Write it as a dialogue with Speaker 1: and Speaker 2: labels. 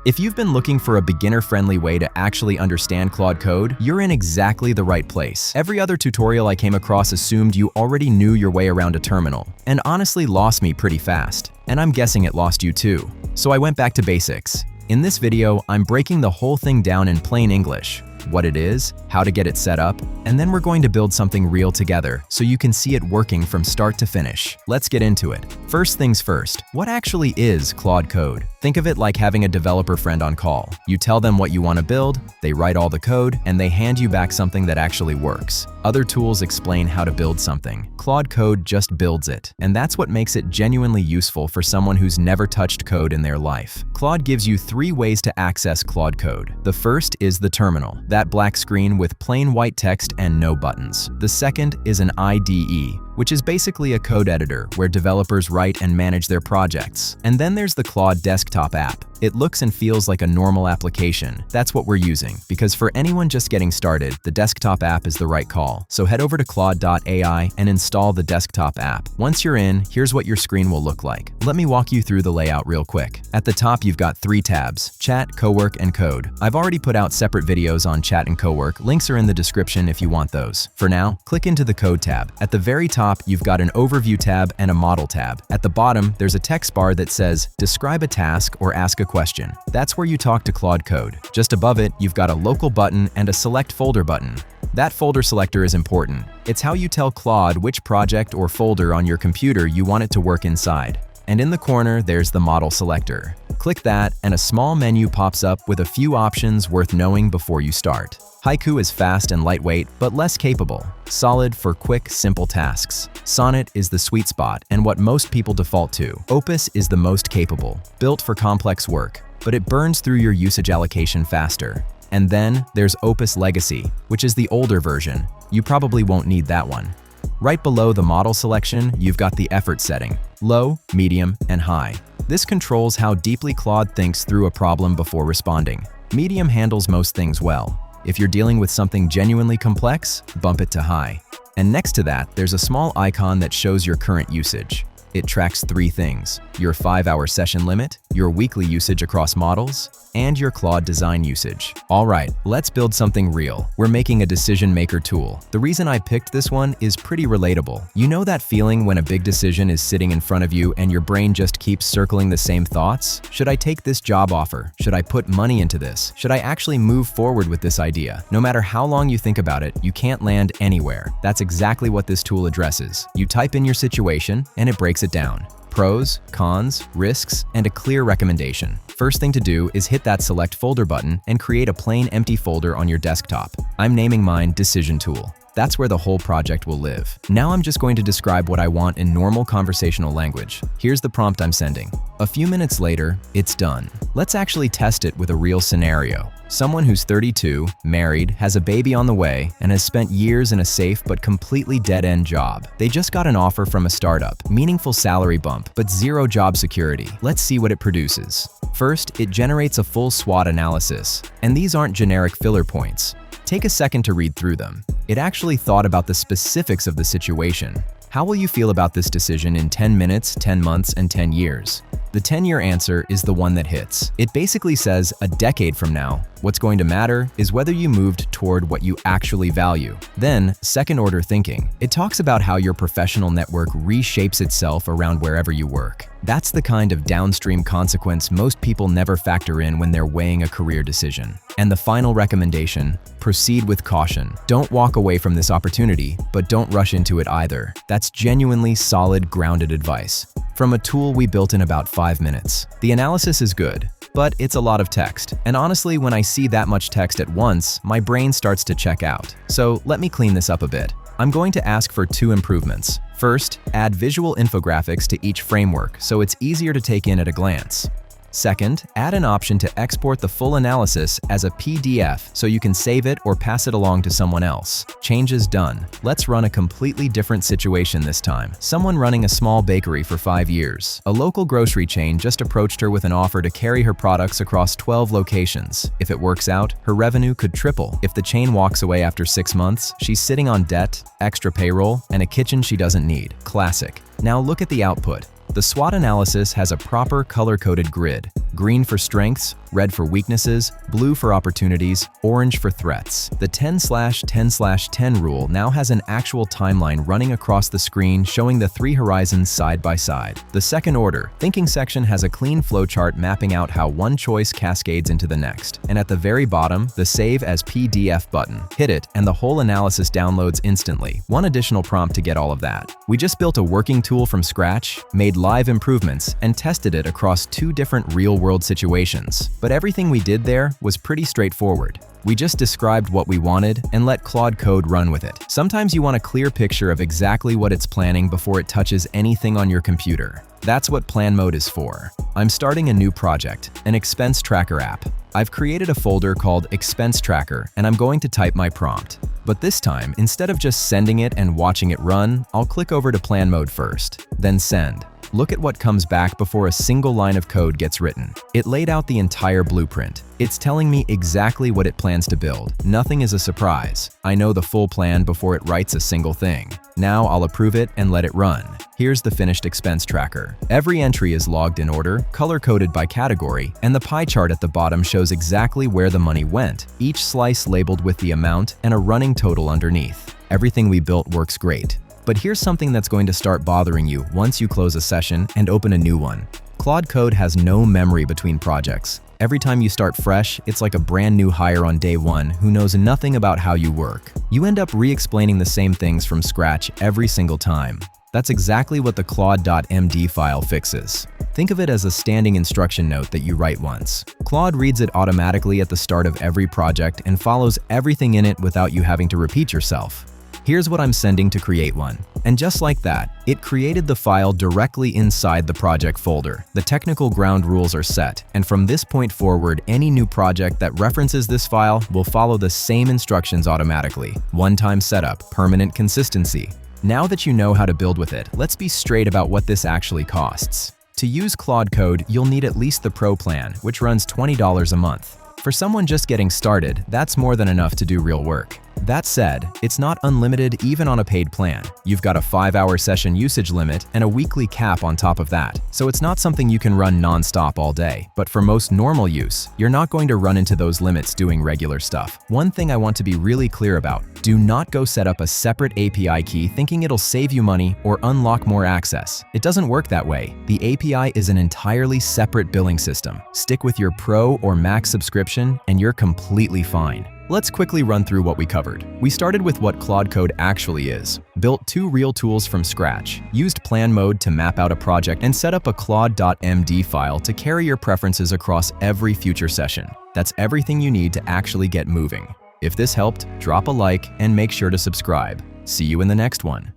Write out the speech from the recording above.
Speaker 1: If you've been looking for a beginner-friendly way to actually understand Claude Code, you're in exactly the right place. Every other tutorial I came across assumed you already knew your way around a terminal, and honestly lost me pretty fast. And I'm guessing it lost you too. So I went back to basics. In this video, I'm breaking the whole thing down in plain English. What it is, how to get it set up, and then we're going to build something real together so you can see it working from start to finish. Let's get into it. First things first, what actually is Claude Code? Think of it like having a developer friend on call. You tell them what you want to build, they write all the code, and they hand you back something that actually works. Other tools explain how to build something. Claude Code just builds it, and that's what makes it genuinely useful for someone who's never touched code in their life. Claude gives you 3 ways to access Claude Code. The first is the terminal, that black screen with plain white text and no buttons. The second is an IDE, which is basically a code editor where developers write and manage their projects. And then there's the Claude desktop app. It looks and feels like a normal application. That's what we're using, because for anyone just getting started, the desktop app is the right call. So head over to claude.ai and install the desktop app. Once you're in, here's what your screen will look like. Let me walk you through the layout real quick. At the top, you've got 3 tabs: Chat, Cowork, and Code. I've already put out separate videos on Chat and Cowork. Links are in the description if you want those. For now, click into the Code tab. At the very top, you've got an Overview tab and a Model tab. At the bottom, there's a text bar that says, Describe a task or ask a question. That's where you talk to Claude Code. Just above it, you've got a Local button and a Select Folder button. That folder selector is important. It's how you tell Claude which project or folder on your computer you want it to work inside. And in the corner, there's the Model selector. Click that, and a small menu pops up with a few options worth knowing before you start. Haiku is fast and lightweight, but less capable. Solid for quick, simple tasks. Sonnet is the sweet spot and what most people default to. Opus is the most capable, built for complex work, but it burns through your usage allocation faster. And then there's Opus Legacy, which is the older version. You probably won't need that one. Right below the model selection, you've got the effort setting: low, medium, and high. This controls how deeply Claude thinks through a problem before responding. Medium handles most things well. If you're dealing with something genuinely complex, bump it to high. And next to that, there's a small icon that shows your current usage. It tracks 3 things: your 5-hour session limit, your weekly usage across models, and your Claude design usage. All right, let's build something real. We're making a decision maker tool. The reason I picked this one is pretty relatable. You know that feeling when a big decision is sitting in front of you and your brain just keeps circling the same thoughts? Should I take this job offer? Should I put money into this? Should I actually move forward with this idea? No matter how long you think about it, you can't land anywhere. That's exactly what this tool addresses. You type in your situation and it breaks it down. Pros, cons, risks, and a clear recommendation. First thing to do is hit that Select Folder button and create a plain empty folder on your desktop. I'm naming mine Decision Tool. That's where the whole project will live. Now I'm just going to describe what I want in normal conversational language. Here's the prompt I'm sending. A few minutes later, it's done. Let's actually test it with a real scenario. Someone who's 32, married, has a baby on the way, and has spent years in a safe but completely dead-end job. They just got an offer from a startup, meaningful salary bump, but zero job security. Let's see what it produces. First, it generates a full SWOT analysis. And these aren't generic filler points. Take a second to read through them. It actually thought about the specifics of the situation. How will you feel about this decision in 10 minutes, 10 months, and 10 years? The 10-year answer is the one that hits. It basically says a decade from now, what's going to matter is whether you moved toward what you actually value. Then, second-order thinking. It talks about how your professional network reshapes itself around wherever you work. That's the kind of downstream consequence most people never factor in when they're weighing a career decision. And the final recommendation, proceed with caution. Don't walk away from this opportunity, but don't rush into it either. That's genuinely solid, grounded advice from a tool we built in about 5 minutes. The analysis is good, but it's a lot of text. And honestly, when I see that much text at once, my brain starts to check out. So let me clean this up a bit. I'm going to ask for 2 improvements. First, add visual infographics to each framework so it's easier to take in at a glance. Second, add an option to export the full analysis as a PDF so you can save it or pass it along to someone else. Changes done. Let's run a completely different situation this time. Someone running a small bakery for 5 years. A local grocery chain just approached her with an offer to carry her products across 12 locations. If it works out, her revenue could triple. If the chain walks away after 6 months, she's sitting on debt, extra payroll, and a kitchen she doesn't need. Classic. Now look at the output. The SWOT analysis has a proper color-coded grid: green for strengths, red for weaknesses, blue for opportunities, orange for threats. The 10/10/10 rule now has an actual timeline running across the screen showing the 3 horizons side by side. The second order thinking section has a clean flowchart mapping out how one choice cascades into the next. And at the very bottom, the Save as PDF button. Hit it, and the whole analysis downloads instantly. One additional prompt to get all of that. We just built a working tool from scratch, made live improvements, and tested it across 2 different real-world situations. But everything we did there was pretty straightforward. We just described what we wanted and let Claude Code run with it. Sometimes you want a clear picture of exactly what it's planning before it touches anything on your computer. That's what Plan Mode is for. I'm starting a new project, an expense tracker app. I've created a folder called Expense Tracker, and I'm going to type my prompt. But this time, instead of just sending it and watching it run, I'll click over to Plan Mode first, then Send. Look at what comes back before a single line of code gets written. It laid out the entire blueprint. It's telling me exactly what it plans to build. Nothing is a surprise. I know the full plan before it writes a single thing. Now I'll approve it and let it run. Here's the finished expense tracker. Every entry is logged in order, color-coded by category, and the pie chart at the bottom shows exactly where the money went, each slice labeled with the amount and a running total underneath. Everything we built works great. But here's something that's going to start bothering you once you close a session and open a new one. Claude Code has no memory between projects. Every time you start fresh, it's like a brand new hire on day one who knows nothing about how you work. You end up re-explaining the same things from scratch every single time. That's exactly what the Claude.md file fixes. Think of it as a standing instruction note that you write once. Claude reads it automatically at the start of every project and follows everything in it without you having to repeat yourself. Here's what I'm sending to create one. And just like that, it created the file directly inside the project folder. The technical ground rules are set, and from this point forward, any new project that references this file will follow the same instructions automatically. One-time setup, permanent consistency. Now that you know how to build with it, let's be straight about what this actually costs. To use Claude Code, you'll need at least the Pro plan, which runs $20 a month. For someone just getting started, that's more than enough to do real work. That said, it's not unlimited even on a paid plan. You've got a 5-hour session usage limit and a weekly cap on top of that. So it's not something you can run non-stop all day. But for most normal use, you're not going to run into those limits doing regular stuff. One thing I want to be really clear about: do not go set up a separate API key thinking it'll save you money or unlock more access. It doesn't work that way. The API is an entirely separate billing system. Stick with your Pro or Max subscription and you're completely fine. Let's quickly run through what we covered. We started with what Claude Code actually is, built 2 real tools from scratch, used Plan Mode to map out a project, and set up a Claude.md file to carry your preferences across every future session. That's everything you need to actually get moving. If this helped, drop a like and make sure to subscribe. See you in the next one.